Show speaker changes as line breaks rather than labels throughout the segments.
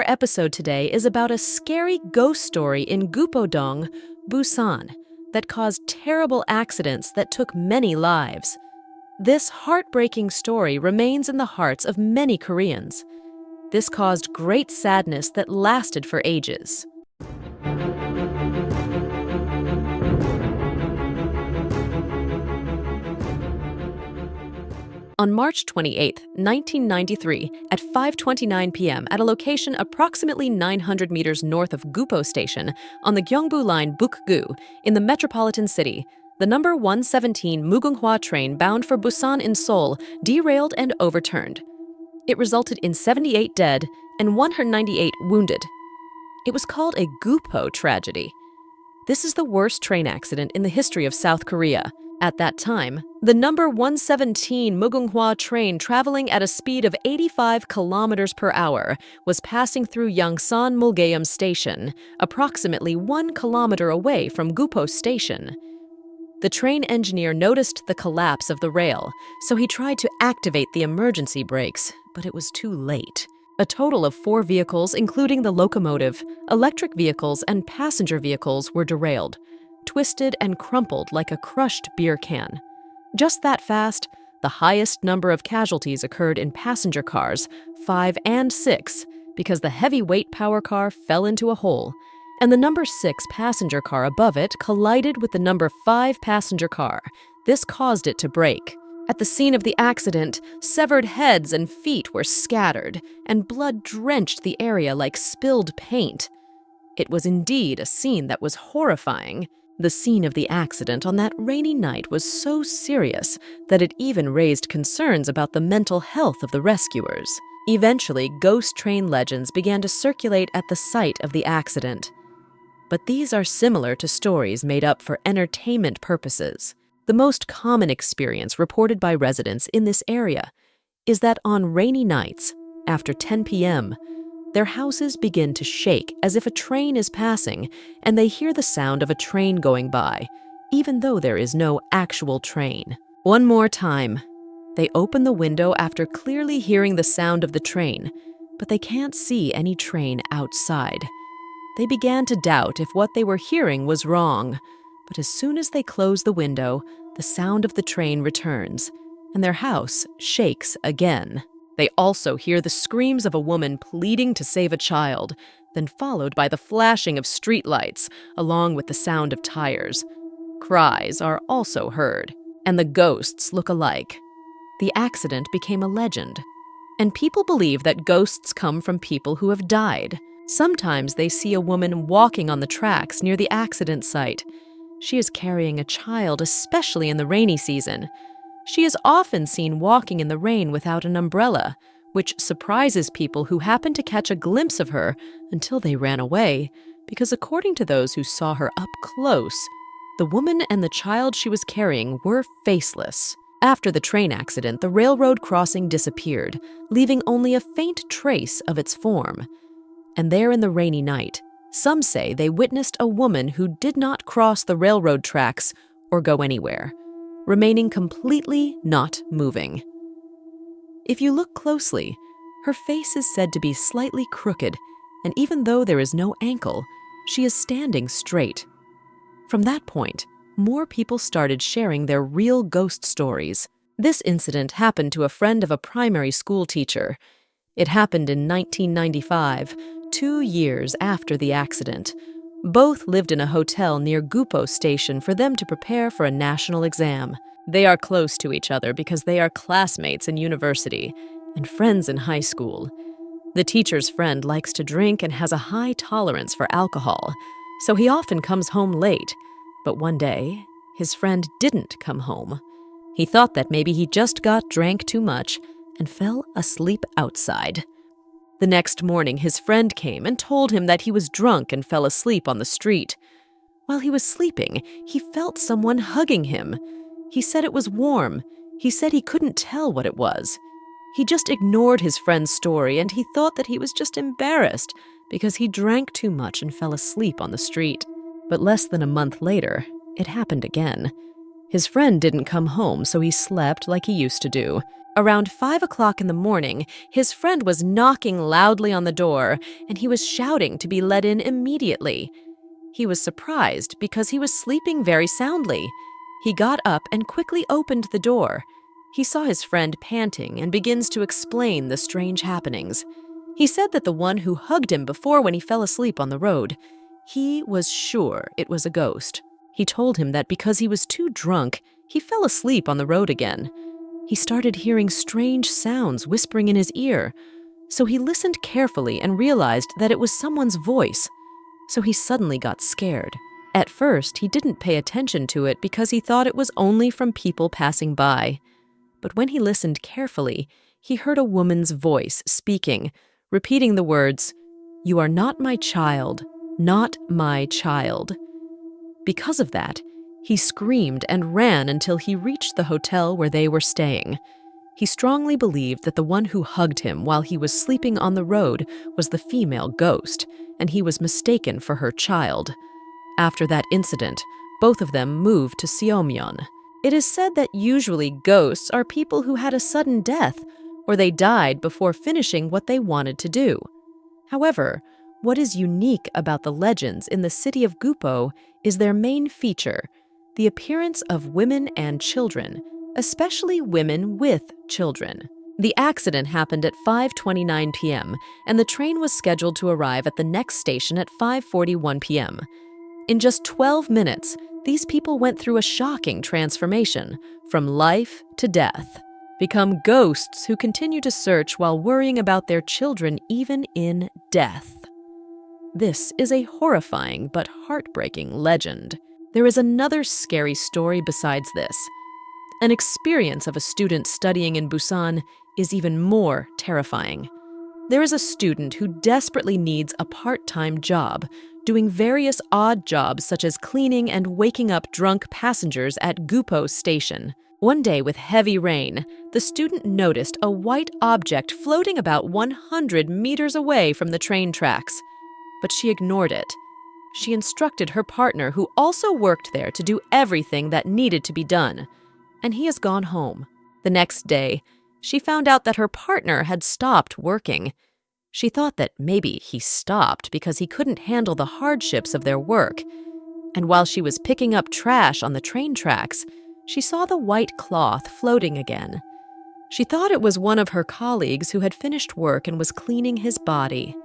episode today is about a scary ghost story in Gupo, Busan, that caused terrible accidents that took many lives. This heartbreaking story remains in the hearts of many Koreans. This caused great sadness that lasted for ages. On March 28, 1993, at 5:29 p.m. at a location approximately 900 meters north of Gupo Station on the Gyeongbu Line Bukgu in the metropolitan city, the number 117 Mugunghwa train bound for Busan in Seoul derailed and overturned. It resulted in 78 dead and 198 wounded. It was called a Gupo tragedy. This is the worst train accident in the history of South Korea. At that time, the number 117 Mugunghwa train traveling at a speed of 85 kilometers per hour was passing through Yangsan Mulgaeum Station, approximately 1 kilometer away from Gupo Station. The train engineer noticed the collapse of the rail, so he tried to activate the emergency brakes, but it was too late. A total of 4 vehicles, including the locomotive, electric vehicles, and passenger vehicles, were derailed, twisted and crumpled like a crushed beer can. Just that fast, the highest number of casualties occurred in passenger cars, 5 and 6, because the heavyweight power car fell into a hole, and the number 6 passenger car above it collided with the number 5 passenger car. This caused it to break. At the scene of the accident, severed heads and feet were scattered, and blood drenched the area like spilled paint. It was indeed a scene that was horrifying. The scene of the accident on that rainy night was so serious that it even raised concerns about the mental health of the rescuers. Eventually, ghost train legends began to circulate at the site of the accident. But these are similar to stories made up for entertainment purposes. The most common experience reported by residents in this area is that on rainy nights, after 10 p.m., their houses begin to shake as if a train is passing, and they hear the sound of a train going by, even though there is no actual train. One more time. They open the window after clearly hearing the sound of the train, but they can't see any train outside. They began to doubt if what they were hearing was wrong, but as soon as they close the window, the sound of the train returns, and their house shakes again. They also hear the screams of a woman pleading to save a child, then followed by the flashing of streetlights, along with the sound of tires. Cries are also heard, and the ghosts look alike. The accident became a legend, and people believe that ghosts come from people who have died. Sometimes they see a woman walking on the tracks near the accident site. She is carrying a child, especially in the rainy season. She is often seen walking in the rain without an umbrella, which surprises people who happen to catch a glimpse of her until they ran away, because according to those who saw her up close, the woman and the child she was carrying were faceless. After the train accident, the railroad crossing disappeared, leaving only a faint trace of its form. And there in the rainy night, some say they witnessed a woman who did not cross the railroad tracks or go anywhere, remaining completely not moving. If you look closely, her face is said to be slightly crooked, and even though there is no ankle, she is standing straight. From that point, more people started sharing their real ghost stories. This incident happened to a friend of a primary school teacher. It happened in 1995, 2 years after the accident. Both lived in a hotel near Gupo Station for them to prepare for a national exam. They are close to each other because they are classmates in university and friends in high school. The teacher's friend likes to drink and has a high tolerance for alcohol, so he often comes home late. But one day, his friend didn't come home. He thought that maybe he just drank too much and fell asleep outside. The next morning, his friend came and told him that he was drunk and fell asleep on the street. While he was sleeping, he felt someone hugging him. He said it was warm. He said he couldn't tell what it was. He just ignored his friend's story, and he thought that he was just embarrassed because he drank too much and fell asleep on the street. But less than a month later, it happened again. His friend didn't come home, so he slept like he used to do. Around 5 o'clock in the morning, his friend was knocking loudly on the door, and he was shouting to be let in immediately. He was surprised because he was sleeping very soundly. He got up and quickly opened the door. He saw his friend panting and begins to explain the strange happenings. He said that the one who hugged him before when he fell asleep on the road, he was sure it was a ghost. He told him that because he was too drunk, he fell asleep on the road again. He started hearing strange sounds whispering in his ear, so he listened carefully and realized that it was someone's voice. So he suddenly got scared. At first, he didn't pay attention to it because he thought it was only from people passing by. But when he listened carefully, he heard a woman's voice speaking, repeating the words, "You are not my child, not my child." Because of that, he screamed and ran until he reached the hotel where they were staying. He strongly believed that the one who hugged him while he was sleeping on the road was the female ghost, and he was mistaken for her child. After that incident, both of them moved to Seomyeon. It is said that usually ghosts are people who had a sudden death, or they died before finishing what they wanted to do. However, what is unique about the legends in the city of Gupo is their main feature, the appearance of women and children, especially women with children. The accident happened at 5:29 p.m., and the train was scheduled to arrive at the next station at 5:41 p.m. In just 12 minutes, these people went through a shocking transformation from life to death, become ghosts who continue to search while worrying about their children even in death. This is a horrifying but heartbreaking legend. There is another scary story besides this. An experience of a student studying in Busan is even more terrifying. There is a student who desperately needs a part-time job, doing various odd jobs such as cleaning and waking up drunk passengers at Gupo station. One day with heavy rain, the student noticed a white object floating about 100 meters away from the train tracks, but she ignored it. She instructed her partner, who also worked there, to do everything that needed to be done, and he has gone home. The next day, she found out that her partner had stopped working. She thought that maybe he stopped because he couldn't handle the hardships of their work. And while she was picking up trash on the train tracks, she saw the white cloth floating again. She thought it was one of her colleagues who had finished work and was cleaning his body.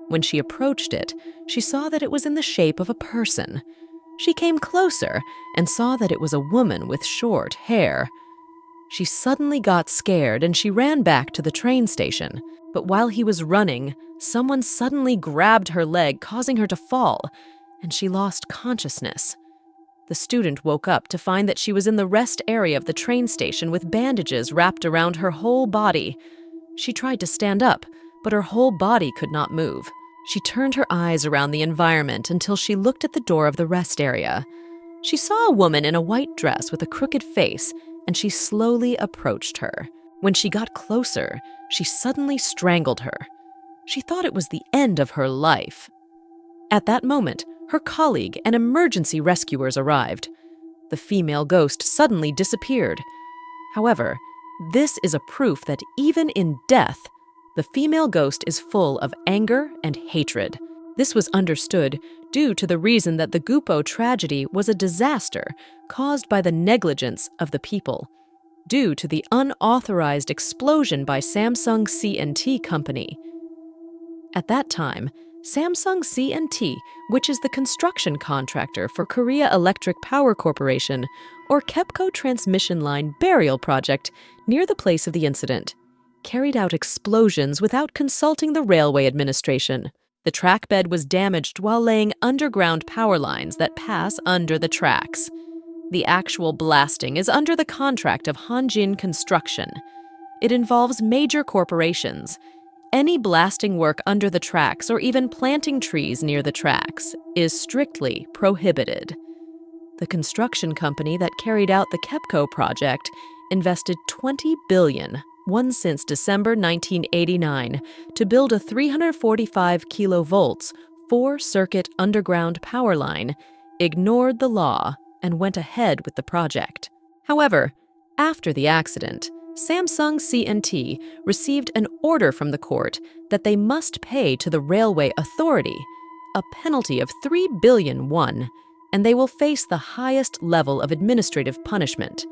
When she approached it, she saw that it was in the shape of a person. She came closer and saw that it was a woman with short hair. She suddenly got scared and she ran back to the train station. But while he was running, someone suddenly grabbed her leg, causing her to fall, and she lost consciousness. The student woke up to find that she was in the rest area of the train station with bandages wrapped around her whole body. She tried to stand up, but her whole body could not move. She turned her eyes around the environment until she looked at the door of the rest area. She saw a woman in a white dress with a crooked face, and she slowly approached her. When she got closer, she suddenly strangled her. She thought it was the end of her life. At that moment, her colleague and emergency rescuers arrived. The female ghost suddenly disappeared. However, this is a proof that even in death, the female ghost is full of anger and hatred. This was understood due to the reason that the Gupo tragedy was a disaster caused by the negligence of the people, due to the unauthorized explosion by Samsung C&T Company. At that time, Samsung C&T, which is the construction contractor for Korea Electric Power Corporation, or KEPCO transmission line burial project near the place of the incident, carried out explosions without consulting the railway administration. The track bed was damaged while laying underground power lines that pass under the tracks. The actual blasting is under the contract of Hanjin Construction. It involves major corporations. Any blasting work under the tracks or even planting trees near the tracks is strictly prohibited. The construction company that carried out the KEPCO project invested $20 billion, since December 1989, to build a 345 kilovolts, 4-circuit underground power line, ignored the law, and went ahead with the project. However, after the accident, Samsung C&T received an order from the court that they must pay to the Railway Authority a penalty of 3 billion won, and they will face the highest level of administrative punishment.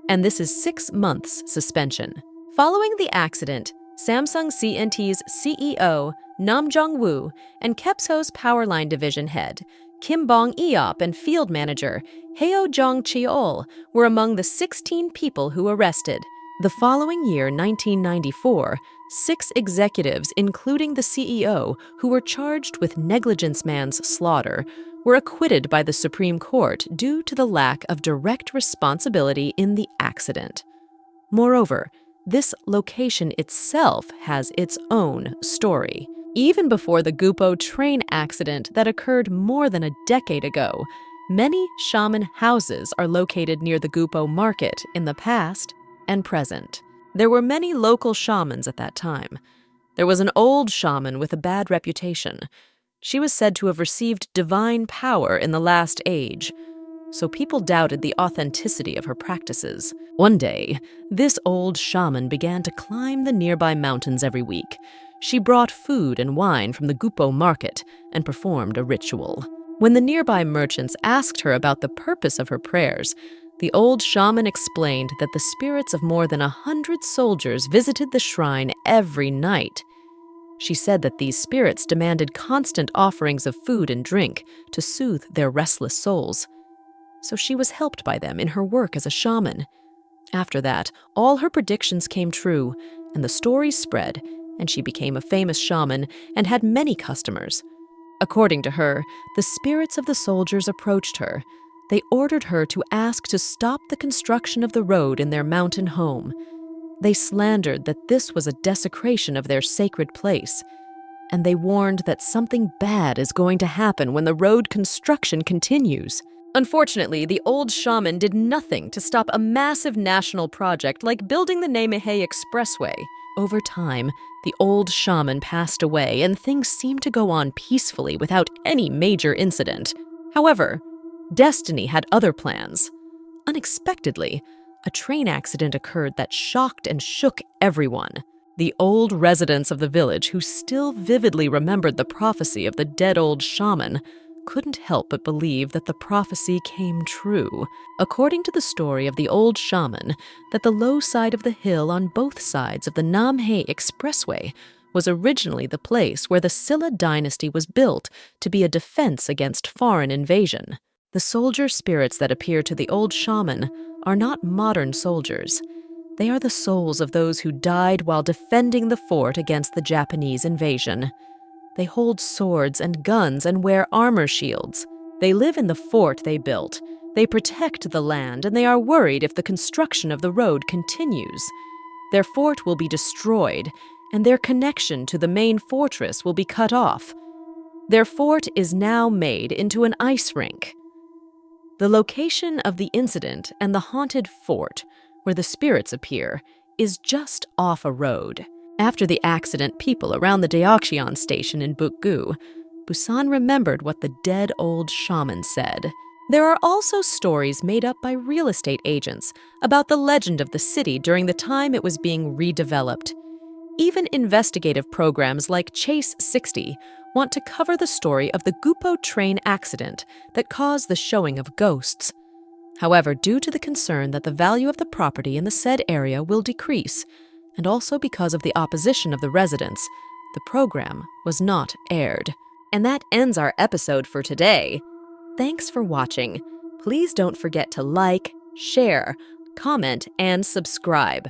And this is 6 months suspension. Following the accident, Samsung C&T's CEO, Nam Jong-woo, and Kepso's Powerline Division head, Kim Bong-eop, and field manager, Heo Jong-cheol, were among the 16 people who arrested. The following year, 1994, 6 executives, including the CEO, who were charged with negligence manslaughter, were acquitted by the Supreme Court due to the lack of direct responsibility in the accident. Moreover, this location itself has its own story. Even before the Gupo train accident that occurred more than a decade ago, many shaman houses are located near the Gupo market in the past and present. There were many local shamans at that time. There was an old shaman with a bad reputation. She was said to have received divine power in the last age, so people doubted the authenticity of her practices. One day, this old shaman began to climb the nearby mountains every week. She brought food and wine from the Gupo market and performed a ritual. When the nearby merchants asked her about the purpose of her prayers, the old shaman explained that the spirits of more than 100 soldiers visited the shrine every night. She said that these spirits demanded constant offerings of food and drink to soothe their restless souls. So she was helped by them in her work as a shaman. After that, all her predictions came true, and the story spread, and she became a famous shaman and had many customers. According to her, the spirits of the soldiers approached her. They ordered her to ask to stop the construction of the road in their mountain home. They slandered that this was a desecration of their sacred place, and they warned that something bad is going to happen when the road construction continues. Unfortunately, the old shaman did nothing to stop a massive national project like building the Namehei Expressway. Over time, the old shaman passed away and things seemed to go on peacefully without any major incident. However, destiny had other plans. Unexpectedly, a train accident occurred that shocked and shook everyone. The old residents of the village, who still vividly remembered the prophecy of the dead old shaman, couldn't help but believe that the prophecy came true. According to the story of the old shaman, that the low side of the hill on both sides of the Namehei Expressway was originally the place where the Silla dynasty was built to be a defense against foreign invasion. The soldier spirits that appear to the old shaman are not modern soldiers. They are the souls of those who died while defending the fort against the Japanese invasion. They hold swords and guns and wear armor shields. They live in the fort they built. They protect the land, and they are worried if the construction of the road continues. Their fort will be destroyed, and their connection to the main fortress will be cut off. Their fort is now made into an ice rink. The location of the incident and the haunted fort, where the spirits appear, is just off a road. After the accident, people around the Deoxion station in Buk-gu, Busan remembered what the dead old shaman said. There are also stories made up by real estate agents about the legend of the city during the time it was being redeveloped. Even investigative programs like Chase 60 want to cover the story of the Gupo train accident that caused the showing of ghosts. However, due to the concern that the value of the property in the said area will decrease, and also because of the opposition of the residents, the program was not aired. And that ends our episode for today. Thanks for watching. Please don't forget to like, share, comment, and subscribe.